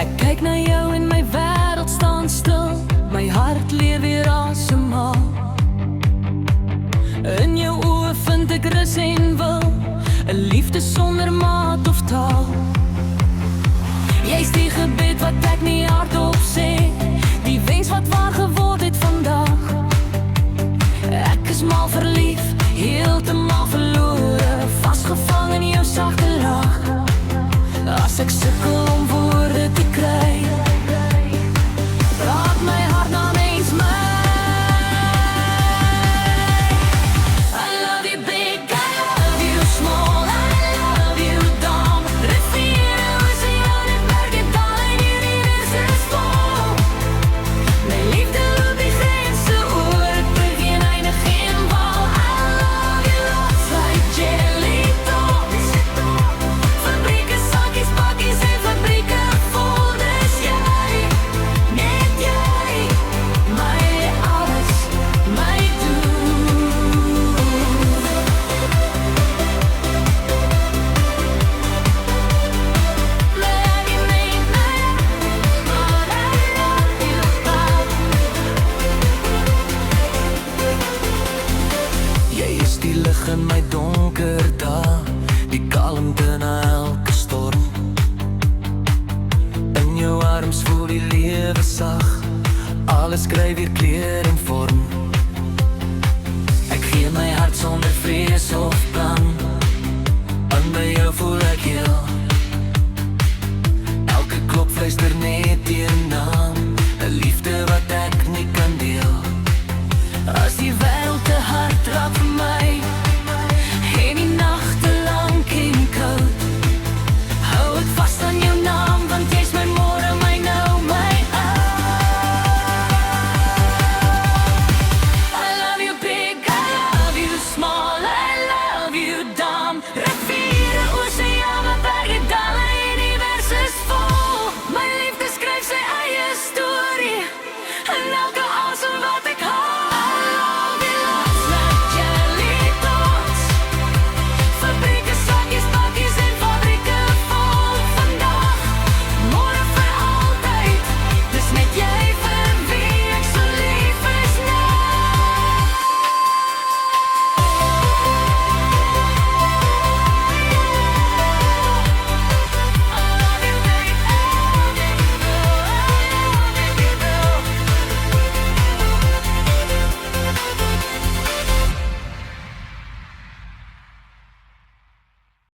Ek kyk na jou en my wêreld staan stil. My hart leer weer asemhaal. In jou oë vind ek rus en wil, 'n liefde sonder maat of taal. Jy's die gebed wat ek nie hardop sê, die wens wat waar geword het vandag. Ek is mal verlief, heeltemal verlore, vasgevang in jou sagte lach. As ek sukkel om woorde te kry, raak my hart nou eens my. I love you big, I love you small, I love you dumb. Riviere, oseaan en berge, dale en hierdie is vol. My liefde loop die grense oor, ek breek geen eindig geen wal. I love you lots like jelly dots. Fabrieke, sakkies, pakkies en fabrieke vol. Dis jy, net jy, my alles, my doel. Let me make what I love you about. Jy is die lig in my donker dae, die kalmte na elke storm. In jou arms voel die lewe sag, alles kry weer